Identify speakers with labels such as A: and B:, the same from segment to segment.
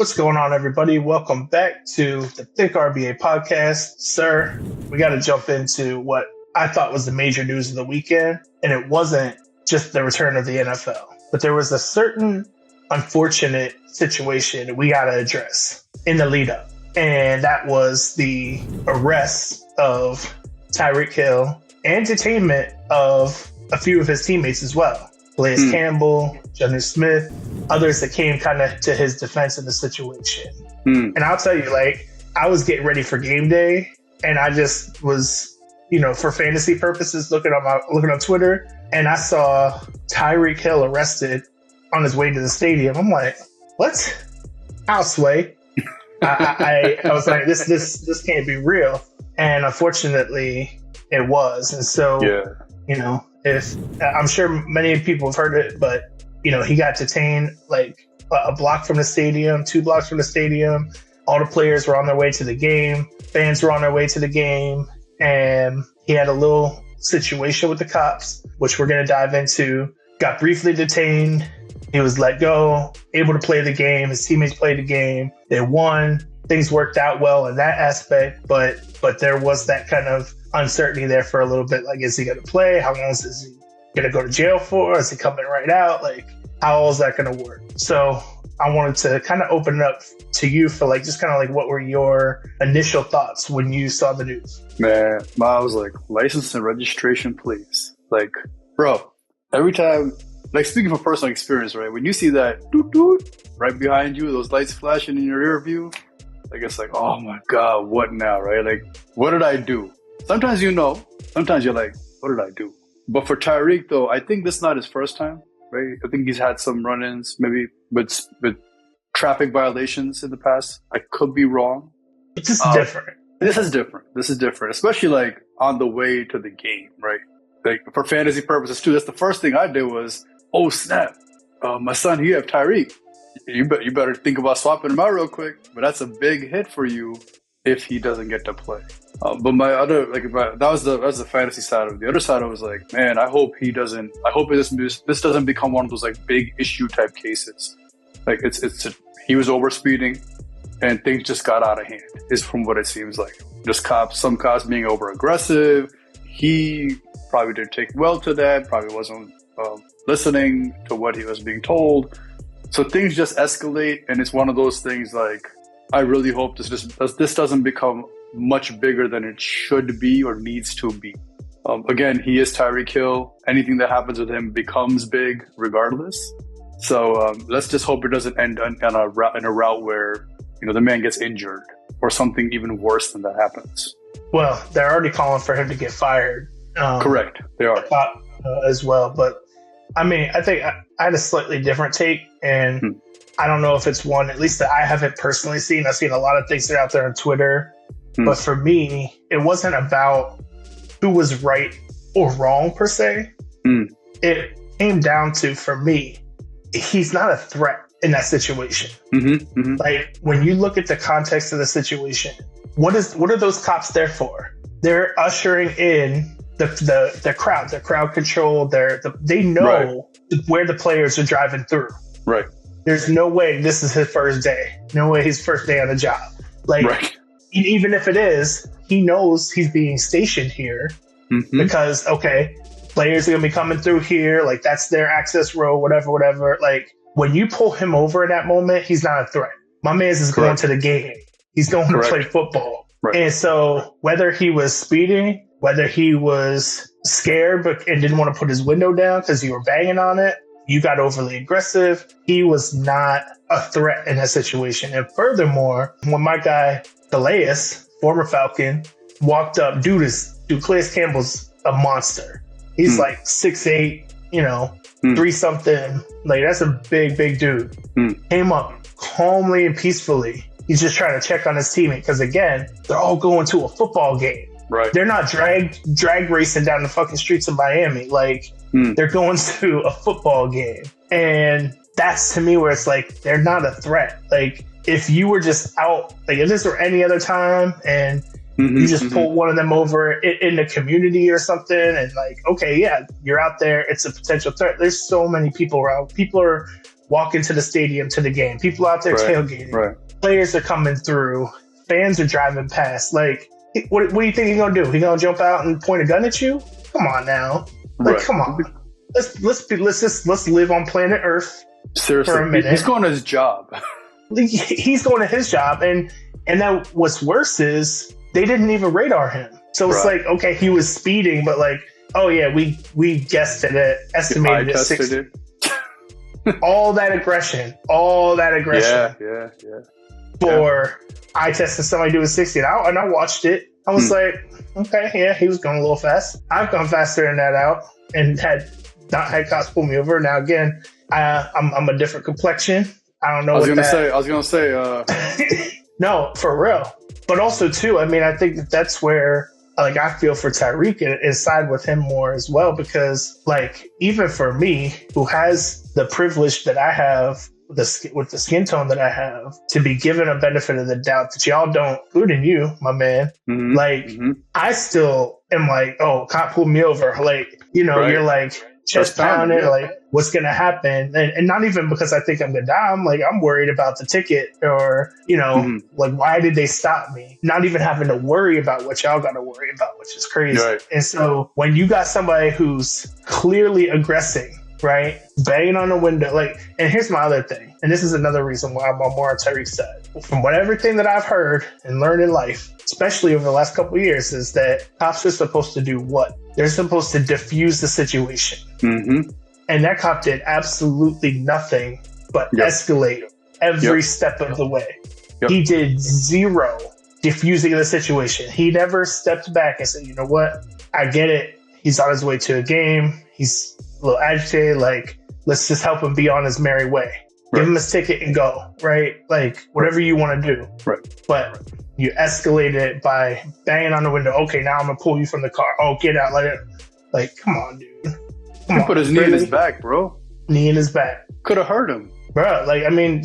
A: What's going on, everybody? Welcome back to the Think RBA podcast. Sir, we got to jump into what I thought was the major news of the weekend, and it wasn't just the return of the NFL, but there was a certain unfortunate situation we got to address in the lead up, and that was the arrest of Tyreek Hill and detainment of a few of his teammates as well. Blaze Campbell, Jonnu Smith, others that came kind of to his defense in the situation. And I'll tell you, I was getting ready for game day, and I just was, for fantasy purposes, looking on Twitter, and I saw Tyreek Hill arrested on his way to the stadium. I'm like, what? I'll sway. I was like, this can't be real. And unfortunately, it was. And so, if I'm sure many people have heard it, but he got detained like a block from the stadium, 2 blocks from the stadium. All the players were on their way to the game. Fans were on their way to the game. And he had a little situation with the cops, which we're going to dive into. Got briefly detained. He was let go, able to play the game. His teammates played the game. They won. Things worked out well in that aspect, but there was that kind of uncertainty there for a little bit. Like, is he going to play? How long is he going to go to jail for? Is he coming right out? Like, how is that going to work? So I wanted to kind of open it up to you for what were your initial thoughts when you saw the news?
B: Man, I was like, license and registration, please. Like, bro, every time, speaking from personal experience, right? When you see that doot doot right behind you, those lights flashing in your rear view, it's like, oh my God, what now, right? Like, what did I do? Sometimes sometimes you're like, what did I do? But for Tyreek, though, I think this is not his first time, right? I think he's had some run-ins, maybe with traffic violations in the past. I could be wrong.
A: It's just different.
B: This is different, especially on the way to the game, right? Like, for fantasy purposes too. That's the first thing I did was, oh snap, my son, you have Tyreek. You better think about swapping him out real quick. But that's a big hit for you if he doesn't get to play. But my other, that was the fantasy side of it. The other side, I was like, man, I hope this doesn't become one of those big issue type cases. He was over speeding and things just got out of hand, is from what it seems like. Just some cops being over aggressive. He probably didn't take well to that, probably wasn't listening to what he was being told. So things just escalate, and it's one of those things I really hope this doesn't become much bigger than it should be or needs to be. Again, he is Tyreek Hill. Anything that happens with him becomes big regardless. So let's just hope it doesn't end in a route where the man gets injured or something even worse than that happens.
A: Well, they're already calling for him to get fired.
B: Correct, they are.
A: As well. But I mean, I think I had a slightly different take, and I don't know if it's one, at least that I haven't personally seen. I've seen a lot of things that are out there on Twitter. But for me, it wasn't about who was right or wrong per se. It came down to, for me, he's not a threat in that situation. When you look at the context of the situation, what are those cops there for? They're ushering in the crowd, the crowd control. They know where the players are driving through.
B: Right.
A: There's no way this is his first day. No way his first day on the job. Even if it is, he knows he's being stationed here because, players are going to be coming through here. That's their access road, whatever. When you pull him over in that moment, he's not a threat. My man's is going to the game. He's going to play football. Right. And so whether he was speeding, whether he was scared and didn't want to put his window down because you were banging on it, you got overly aggressive, he was not a threat in that situation. And furthermore, when my guy, Calais, former Falcon, walked up, Calais Campbell's a monster. He's 6'8", 3-something. That's a big dude. Came up calmly and peacefully. He's just trying to check on his teammate because, again, they're all going to a football game.
B: Right.
A: They're not drag racing down the fucking streets of Miami. They're going to a football game. And that's, to me, where it's they're not a threat. If you were just out, if this were any other time and you just pull one of them over in the community or something and you're out there, it's a potential threat. There's so many people around. People are walk into the stadium to the game. People out there tailgating.
B: Right.
A: Players are coming through. Fans are driving past. Like, what do you think he's gonna do? He gonna jump out and point a gun at you? Come on now. Like, come on. Let's live on planet Earth.
B: Seriously,
A: for a minute.
B: He's going to his job.
A: He's going to his job, and then what's worse is they didn't even radar him. So it's like, okay, he was speeding, but like, oh yeah, we guessed it, estimated it 60. all that aggression.
B: Yeah.
A: For eye testing somebody doing 60, and I watched it. I was like, okay, yeah, he was going a little fast. I've gone faster than that out, and not had cops pull me over. Now again, I'm a different complexion. I don't know. I was gonna say. No, for real. But also too, I mean, I think that's where, like, I feel for Tyreek and side with him more as well, because like, even for me, who has the privilege that I have with the skin tone that I have, to be given a benefit of the doubt that y'all don't, including you, my man. I still am like, oh, cop pulled me over. Like, you're like chest pounding, like, what's going to happen? And not even because I think I'm going to die. I'm like, I'm worried about the ticket, or, like, why did they stop me? Not even having to worry about what y'all got to worry about, which is crazy. Right. And so when you got somebody who's clearly aggressing, right, banging on the window, like, and here's my other thing, and this is another reason why I'm more on Tyreek's side. From everything that I've heard and learned in life, especially over the last couple of years, is that cops are supposed to do what? They're supposed to diffuse the situation. And that cop did absolutely nothing but escalate every step of the way. He did zero diffusing the situation. He never stepped back and said, you know what? I get it. He's on his way to a game. He's a little agitated. Like, let's just help him be on his merry way. Give him his ticket and go, right? Like, whatever you want to do. Right. But you escalated it by banging on the window. Okay, now I'm going to pull you from the car. Oh, get out. Like, come on, dude.
B: He put his knee in his back, bro.
A: Knee in his back.
B: Could have hurt him.
A: Bro, like, I mean,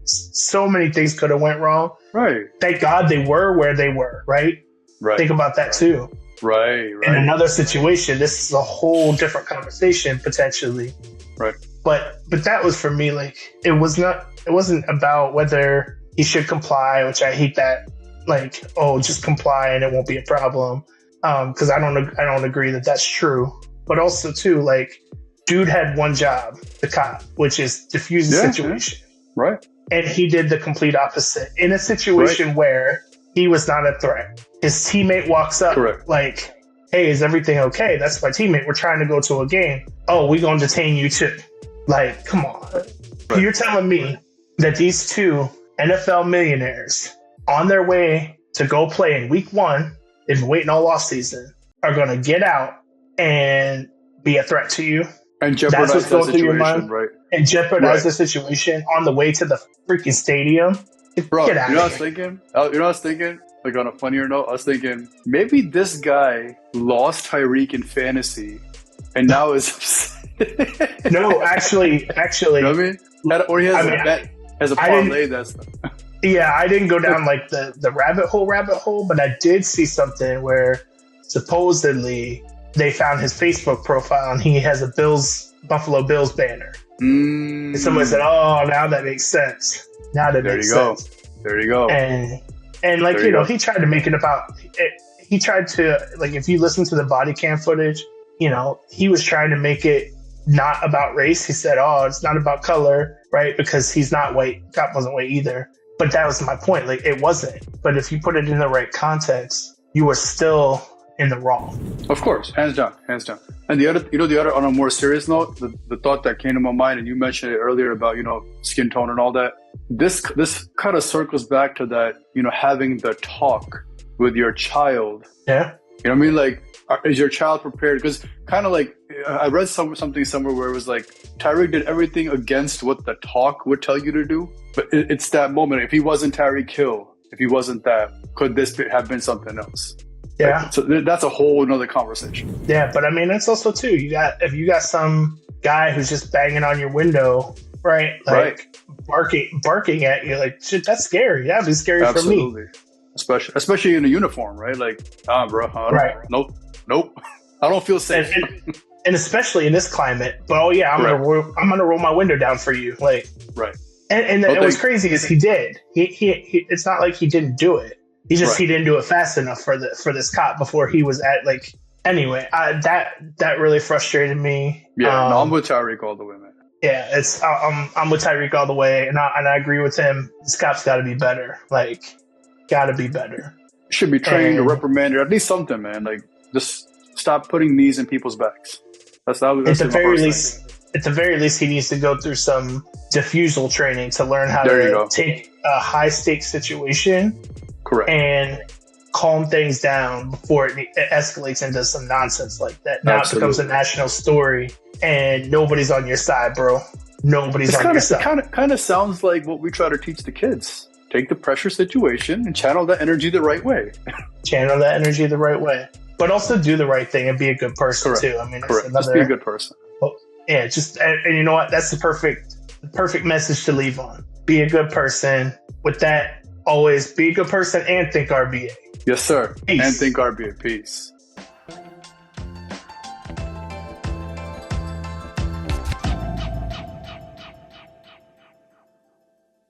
A: so many things could have went wrong.
B: Right.
A: Thank God they were where they were, right? Right. Think about that too. Right. In another situation, this is a whole different conversation potentially. Right. But that was, for me, like, it wasn't about whether he should comply, which I hate that. Like, oh, just comply and it won't be a problem. Because I don't agree that that's true. But also too, like, dude had one job, the cop, which is diffuse the situation. Right. And he did the complete opposite in a situation where he was not a threat. His teammate walks up like, hey, is everything okay? That's my teammate. We're trying to go to a game. Oh, we're going to detain you too. Like, come on. Right. You're telling me that these two NFL millionaires on their way to go play in week 1, they've been waiting all off season, are going to get out and be a threat to you? And jeopardize the situation, right? And jeopardize the situation on the way to the freaking stadium.
B: Bro, you know what I was thinking? Like, on a funnier note, I was thinking, maybe this guy lost Tyreek in fantasy and now is upset.
A: No, actually.
B: You know what I mean? Or he has a bet as a parlay, that's
A: yeah, I didn't go down like the rabbit hole, but I did see something where supposedly they found his Facebook profile and he has a Buffalo Bills banner. And somebody said, oh, now that makes sense. There you go. And like, he tried to make it about it. He tried to, like, if you listen to the body cam footage, he was trying to make it not about race. He said, oh, it's not about color, right? Because he's not white. Cop wasn't white either. But that was my point. Like, it wasn't. But if you put it in the right context, you were still in the wrong.
B: Of course, hands down. And the other, on a more serious note, the thought that came to my mind, and you mentioned it earlier about, skin tone and all that. This kind of circles back to that, having the talk with your child. Yeah. You know what I mean? Like, is your child prepared? Because kind of like, I read something somewhere where it was like, Tyreek did everything against what the talk would tell you to do. But it's that moment. If he wasn't Tyreek Hill, if he wasn't that, could this have been something else? Yeah. Right? So that's a whole another conversation.
A: Yeah, but I mean, it's also too, if you got some guy who's just banging on your window, right? Like, barking at you, like, shit, that's scary. That'd be scary for me.
B: Especially in a uniform, right? Like, bro, nope. I don't feel safe.
A: and especially in this climate. But I'm gonna roll my window down for you, like
B: right.
A: And what's crazy is he did. He it's not like he didn't do it. He didn't do it fast enough for this cop before he was at like. Anyway, that really frustrated me.
B: Yeah, I'm with Tyreek all the way, man.
A: Yeah, I'm with Tyreek all the way, and I agree with him. This cop's got to be better. Like, got to be better.
B: Should be trained or reprimanded, at least something, man. Like, just stop putting knees in people's backs. That's
A: at the very least, he needs to go through some diffusal training to learn how to take a high stakes situation,
B: correct,
A: and calm things down before it escalates into some nonsense like that. Now it becomes a national story, and nobody's on your side, bro. Nobody's on your side.
B: It kind of sounds like what we try to teach the kids. Take the pressure situation and channel that energy the right way. But also do the right thing and be a good person, too. I mean, just be a good person.
A: Well, yeah, and you know what? That's the perfect message to leave on. Be a good person. With that, always be a good person and think RBA.
B: Yes, sir.
A: Peace.
B: And think RBA. Peace.